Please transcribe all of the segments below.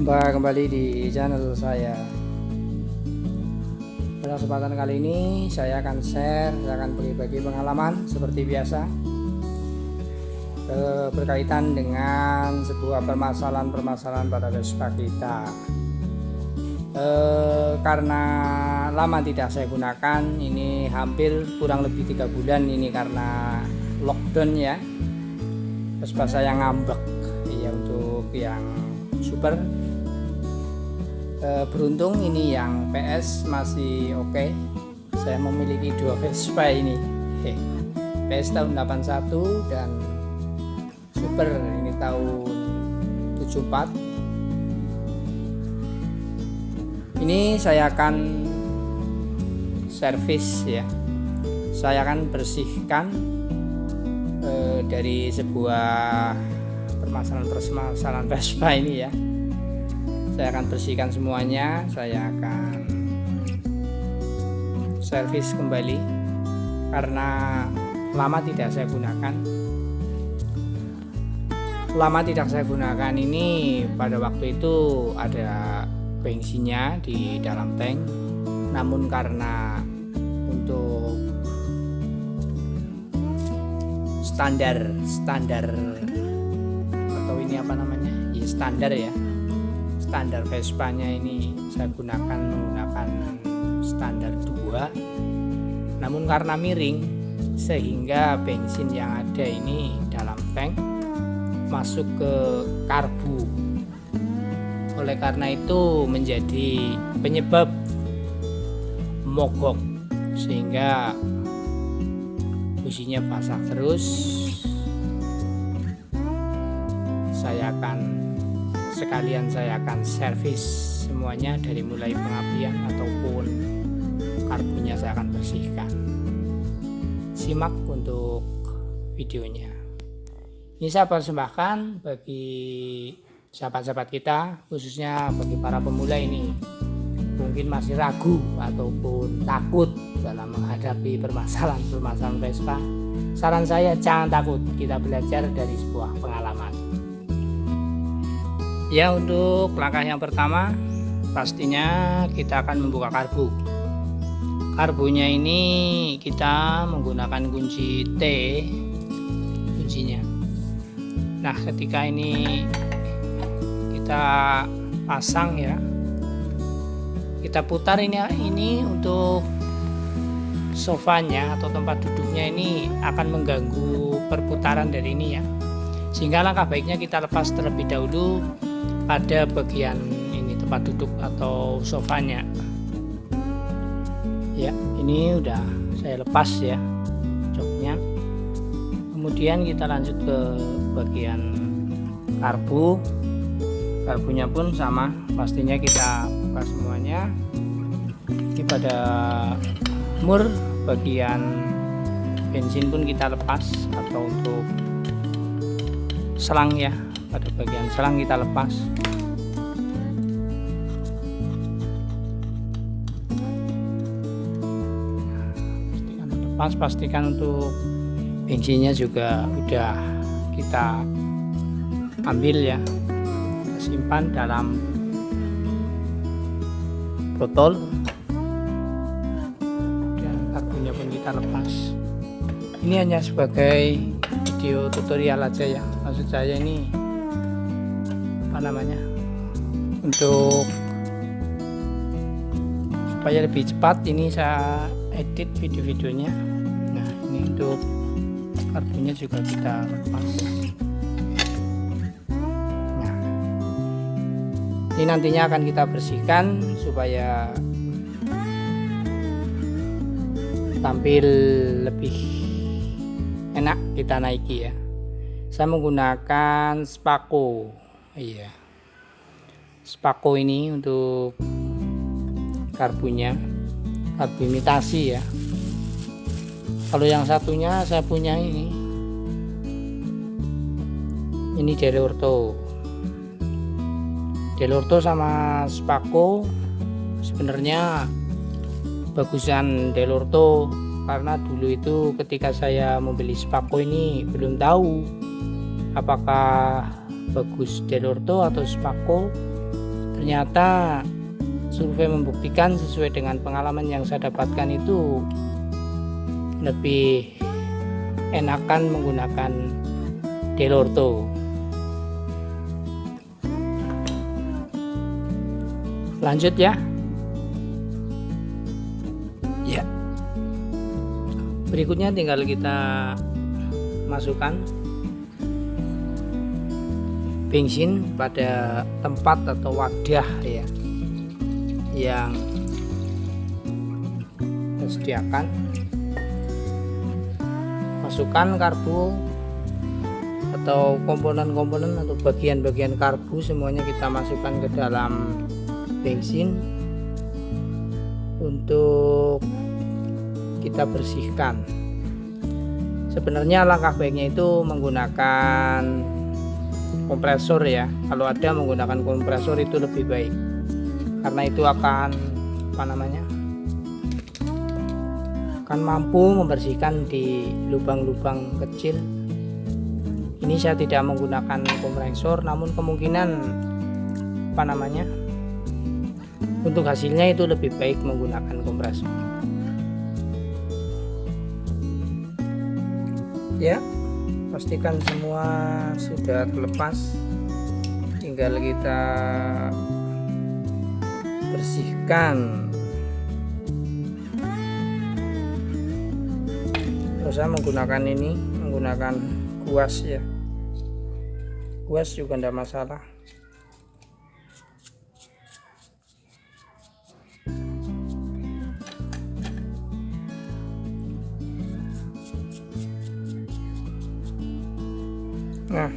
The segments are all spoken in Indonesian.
Jumpa kembali di channel saya. Pada kesempatan kali ini saya akan berbagi pengalaman seperti biasa berkaitan dengan sebuah permasalahan pada Vespa kita. Karena lama tidak saya gunakan, ini hampir kurang lebih 3 bulan ini karena lockdown ya. Vespa saya ngambek ya. Untuk yang super beruntung ini yang PS masih oke. Saya memiliki 2 Vespa ini, PS tahun 81 dan super ini tahun 74. Ini saya akan servis ya, saya akan bersihkan dari sebuah permasalahan Vespa ini ya. Saya akan bersihkan semuanya, saya akan servis kembali karena lama tidak saya gunakan ini. Pada waktu itu ada bensinnya di dalam tank, namun karena untuk standar atau ini apa namanya ya, standar Vespanya ini saya menggunakan standar 2, namun karena miring sehingga bensin yang ada ini dalam tank masuk ke karbu. Oleh karena itu menjadi penyebab mogok sehingga businya basah terus. Saya akan servis semuanya dari mulai pengapian ataupun karbunya saya akan bersihkan. Simak untuk videonya. Ini saya persembahkan bagi sahabat-sahabat kita, khususnya bagi para pemula ini mungkin masih ragu ataupun takut dalam menghadapi permasalahan Vespa. Saran saya jangan takut, kita belajar dari sebuah pengalaman. Ya, untuk langkah yang pertama pastinya kita akan membuka karbu. Karbunya ini kita menggunakan kunci T kuncinya. Nah, ketika ini kita pasang ya, kita putar ini untuk sofanya atau tempat duduknya ini akan mengganggu perputaran dari ini ya, sehingga langkah baiknya kita lepas terlebih dahulu pada bagian ini tempat duduk atau sofanya ya. Ini udah saya lepas ya joknya, kemudian kita lanjut ke bagian karbunya pun sama, pastinya kita buka semuanya. Ini pada mur bagian bensin pun kita lepas, atau untuk selang ya, pada bagian selang kita lepas. Pastikan untuk bensinnya juga udah kita ambil ya, simpan dalam botol, dan karbunya pun kita lepas. Ini hanya sebagai video tutorial aja ya, maksud saya ini apa namanya, untuk supaya lebih cepat ini saya edit video-videonya. Nah, ini untuk karbunya juga kita lepas. Ini nantinya akan kita bersihkan supaya tampil lebih enak kita naiki ya. Saya menggunakan Spako. Iya, Spako ini untuk karbunya, karbu imitasi ya. Kalau yang satunya saya punya ini Delorto sama Spako. Sebenarnya bagusan Delorto, karena dulu itu ketika saya membeli Spako ini belum tahu apakah bagus Delorto atau Spako. ternyata survei membuktikan sesuai dengan pengalaman yang saya dapatkan itu lebih enakan menggunakan Dell'Orto. Lanjut ya. Ya. Berikutnya tinggal kita masukkan bensin pada tempat atau wadah ya yang kita sediakan. Masukkan karbu atau komponen-komponen atau bagian-bagian karbu semuanya kita masukkan ke dalam bensin untuk kita bersihkan. Sebenarnya langkah baiknya itu menggunakan kompresor ya. Kalau ada menggunakan kompresor itu lebih baik, karena itu akan akan mampu membersihkan di lubang-lubang kecil. Ini saya tidak menggunakan kompresor, namun kemungkinan untuk hasilnya itu lebih baik menggunakan kompresor. Ya, pastikan semua sudah terlepas, tinggal kita bersihkan. Terus saya menggunakan kuas ya, kuas juga tidak masalah. Nah,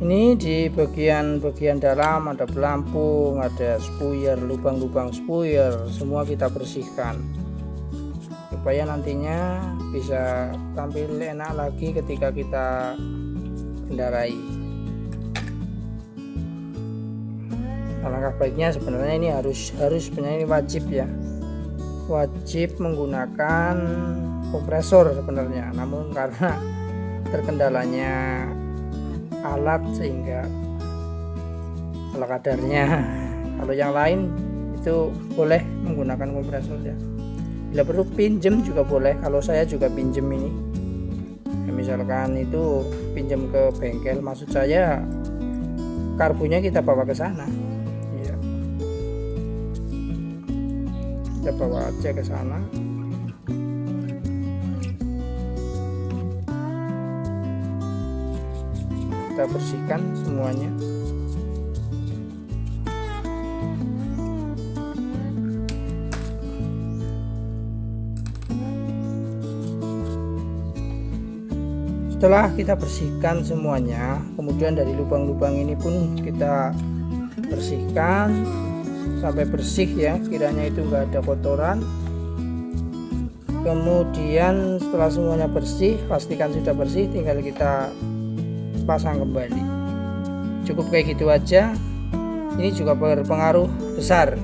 ini di bagian dalam ada pelampung, ada spuyer, lubang-lubang spuyer, semua kita bersihkan supaya nantinya bisa tampil enak lagi ketika kita kendarai. Alangkah baiknya sebenarnya ini sebenarnya ini wajib ya, wajib menggunakan kompresor sebenarnya, namun karena terkendalanya alat sehingga ala kadarnya. Kalau yang lain itu boleh menggunakan kompresor ya, bila perlu pinjem juga boleh. Kalau saya juga pinjem ini ya, misalkan itu pinjem ke bengkel, maksud saya karbunya kita bawa ke sana ya, kita bawa aja ke sana. Kita bersihkan semuanya. Setelah kita bersihkan semuanya, kemudian dari lubang-lubang ini pun kita bersihkan sampai bersih ya, kiranya itu enggak ada kotoran. Kemudian setelah semuanya bersih, pastikan sudah bersih, tinggal kita pasang kembali. Cukup kayak gitu aja. Ini juga berpengaruh besar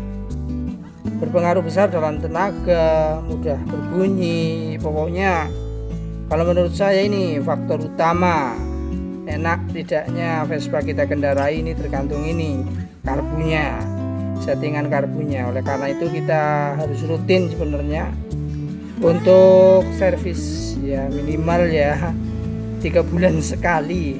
dalam tenaga, mudah berbunyi. Pokoknya kalau menurut saya ini faktor utama enak tidaknya Vespa kita kendarai ini tergantung ini karbunya, settingan karbunya. Oleh karena itu kita harus rutin sebenarnya untuk servis ya, minimal ya 3 bulan sekali.